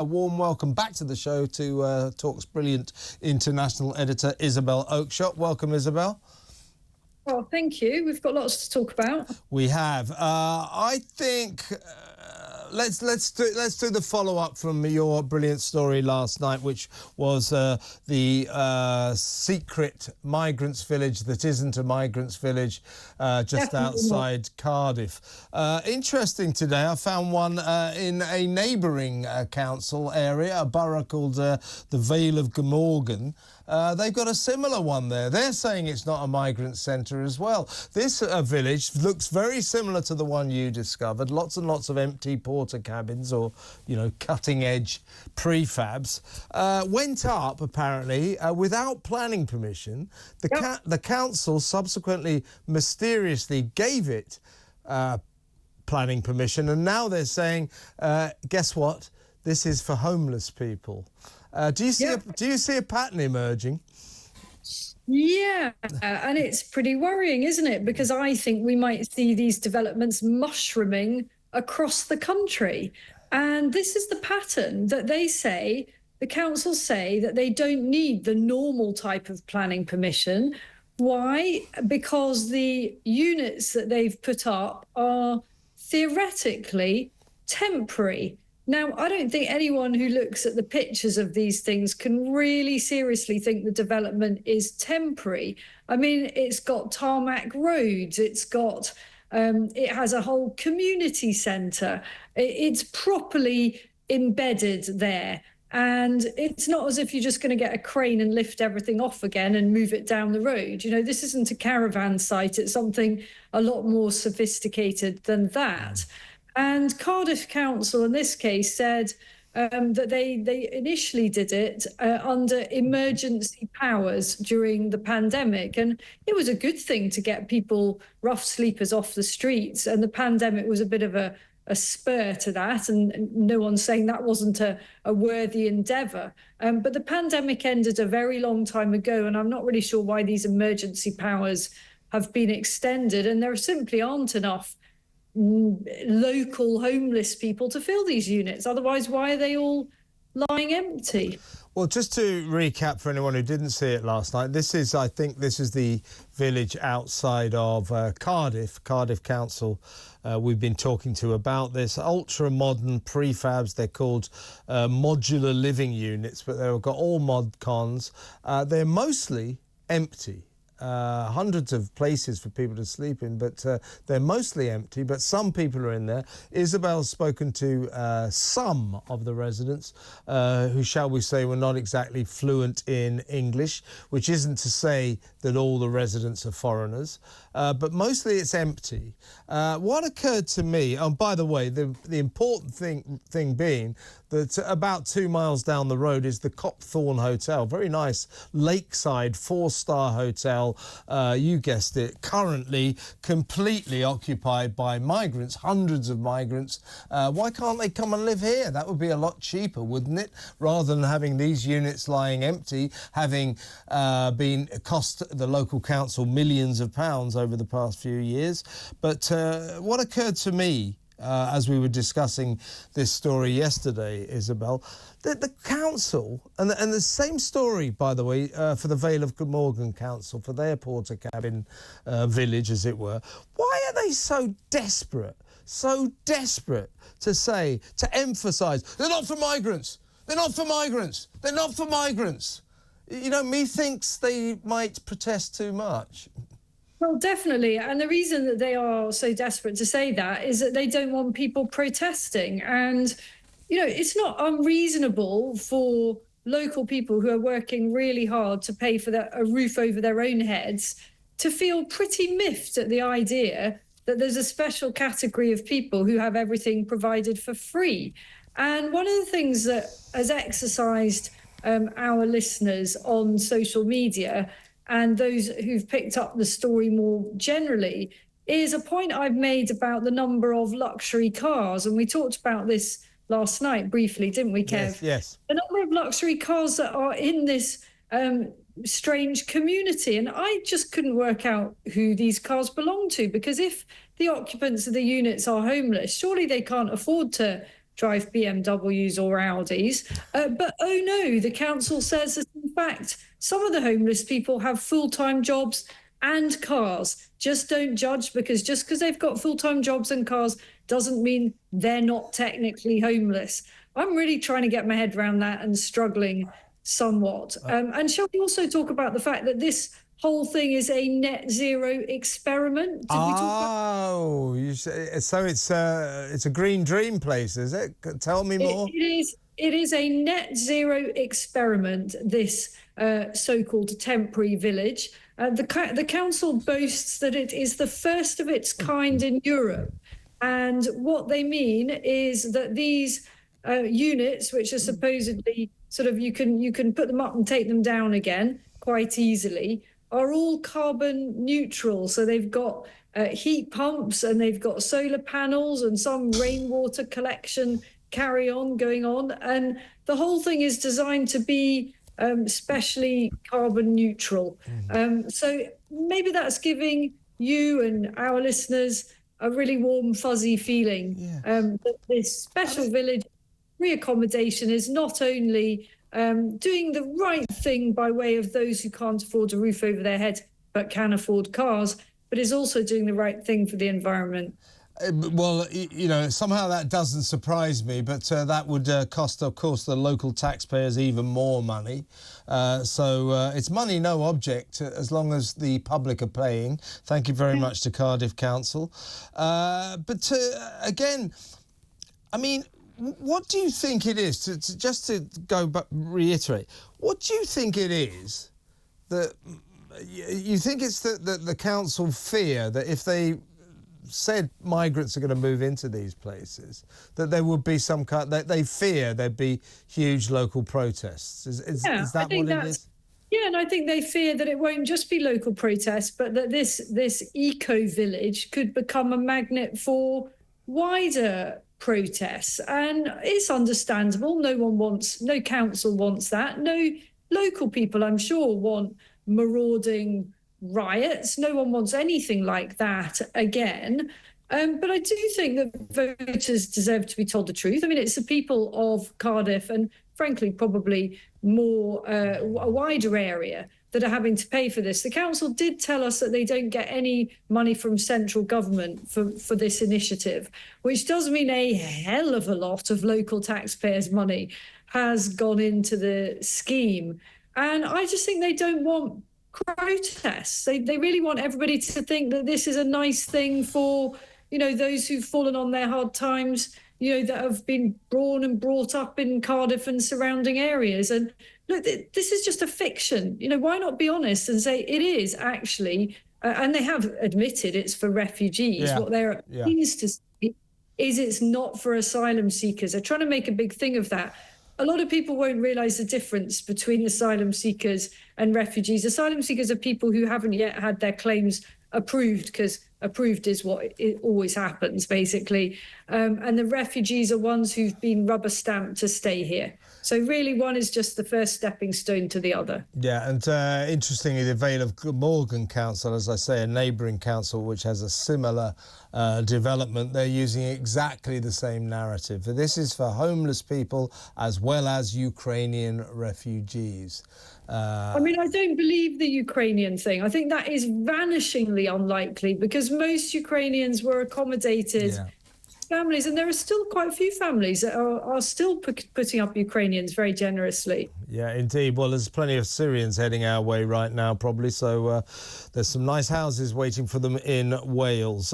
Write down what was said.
A warm welcome back to the show to Talk's brilliant international editor, Isabel Oakeshott. Welcome, Isabel. Well, thank you. We've got lots to talk about. We have. I think let's do the follow-up from your brilliant story last night, which was the secret migrants village that isn't a migrants village, just outside Cardiff. Interesting today, I found one in a neighbouring council area, a borough called the Vale of Glamorgan. They've got a similar one there. They're saying it's not a migrant centre as well. This village looks very similar to the one you discovered. Lots and lots of empty porter cabins or, you know, cutting-edge prefabs. Went up, apparently, without planning permission. The council subsequently mysteriously gave it planning permission, and now they're saying, guess what? This is for homeless people. Do you see a pattern emerging? Yeah, and it's pretty worrying, isn't it? Because I think we might see these developments mushrooming across the country. And this is the pattern that they say, the councils say, that they don't need the normal type of planning permission. Why? Because the units that they've put up are theoretically temporary. Now, I don't think anyone who looks at the pictures of these things can really seriously think the development is temporary. I mean, it's got tarmac roads, it's got, it has a whole community centre. It's properly embedded there. And it's not as if you're just going to get a crane and lift everything off again and move it down the road. You know, this isn't a caravan site. It's something a lot more sophisticated than that. And Cardiff Council, in this case, said that they initially did it under emergency powers during the pandemic. And it was a good thing to get people, rough sleepers, off the streets. And the pandemic was a bit of a spur to that. And no one's saying that wasn't a worthy endeavour. But the pandemic ended a very long time ago. And I'm not really sure why these emergency powers have been extended. And there simply aren't enough local homeless people to fill these units. Otherwise, why are they all lying empty? Well, just to recap for anyone who didn't see it last night, I think this is the village outside of Cardiff Council. We've been talking to about this. Ultra-modern prefabs, they're called modular living units, but they've got all mod cons. They're mostly empty. Hundreds of places for people to sleep in, but they're mostly empty, but some people are in there. Isabel's spoken to some of the residents who, shall we say, were not exactly fluent in English, which isn't to say that all the residents are foreigners, but mostly it's empty. What occurred to me, and by the way, the important thing being that about 2 miles down the road is the Copthorne Hotel, very nice lakeside 4-star hotel. You guessed it, currently completely occupied by migrants, hundreds of migrants. Why can't they come and live here? That would be a lot cheaper, wouldn't it? Rather than having these units lying empty, having been cost the local council millions of pounds over the past few years. But what occurred to me as we were discussing this story yesterday, Isabel, the council, and the same story, by the way, for the Vale of Glamorgan Council, for their porter cabin village, as it were. Why are they so desperate to emphasise, they're not for migrants, they're not for migrants, they're not for migrants? You know, methinks they might protest too much. Well, definitely. And the reason that they are so desperate to say that is that they don't want people protesting. And, you know, it's not unreasonable for local people who are working really hard to pay for a roof over their own heads to feel pretty miffed at the idea that there's a special category of people who have everything provided for free. And one of the things that has exercised our listeners on social media and those who've picked up the story more generally is a point I've made about the number of luxury cars. And we talked about this last night briefly, didn't we, Kev? Yes. The number of luxury cars that are in this strange community. And I just couldn't work out who these cars belong to, because if the occupants of the units are homeless, surely they can't afford to drive BMWs or Audis. But oh no, the council says that in fact, some of the homeless people have full-time jobs and cars. Just don't judge, because just because they've got full-time jobs and cars doesn't mean they're not technically homeless. I'm really trying to get my head around that and struggling somewhat. And shall we also talk about the fact that this whole thing is a net zero experiment? So it's a green dream place, is it? Tell me more. It is a net zero experiment, this so-called temporary village. The council boasts that it is the first of its kind in Europe. And what they mean is that these units, which are supposedly sort of, you can put them up and take them down again quite easily, are all carbon neutral. So they've got heat pumps, and they've got solar panels and some rainwater collection carry on going on. And the whole thing is designed to be especially carbon neutral. So maybe that's giving you and our listeners a really warm, fuzzy feeling. That this special village reaccommodation is not only doing the right thing by way of those who can't afford a roof over their head but can afford cars, but is also doing the right thing for the environment. Well, you know, somehow that doesn't surprise me, but that would cost, of course, the local taxpayers even more money. So it's money, no object, as long as the public are paying. Thank you very much to Cardiff Council. But again, I mean, what do you think it is, just to go back, reiterate, what do you think it is that you think it's that the council fear that if they said migrants are going to move into these places, that there would be some kind, that they fear there'd be huge local protests? Is that what it is? Yeah, and I think they fear that it won't just be local protests, but that this eco-village could become a magnet for wider protests. And it's understandable. No council wants that. No local people, I'm sure, want marauding riots. No one wants anything like that again. But I do think that voters deserve to be told the truth. I mean, it's the people of Cardiff and, frankly, probably more a wider area that are having to pay for this. The council did tell us that they don't get any money from central government for this initiative, which does mean a hell of a lot of local taxpayers' money has gone into the scheme. And I just think they don't want protests. They really want everybody to think that this is a nice thing for, you know, those who've fallen on their hard times, you know, that have been born and brought up in Cardiff and surrounding areas. And look, this is just a fiction. You know, why not be honest and say it is actually, and they have admitted it's for refugees. Yeah. What they're pleased to say is it's not for asylum seekers. They're trying to make a big thing of that. A lot of people won't realise the difference between asylum seekers and refugees. Asylum seekers are people who haven't yet had their claims approved, because approved is what it always happens, basically. And the refugees are ones who've been rubber stamped to stay here. So really, one is just the first stepping stone to the other. Yeah, and interestingly, the Vale of Glamorgan Council, as I say, a neighbouring council which has a similar development, they're using exactly the same narrative. This is for homeless people as well as Ukrainian refugees. I mean, I don't believe the Ukrainian thing. I think that is vanishingly unlikely, because most Ukrainians were accommodated families, and there are still quite a few families that are still putting up Ukrainians very generously. Yeah, indeed. Well, there's plenty of Syrians heading our way right now, probably. So there's some nice houses waiting for them in Wales.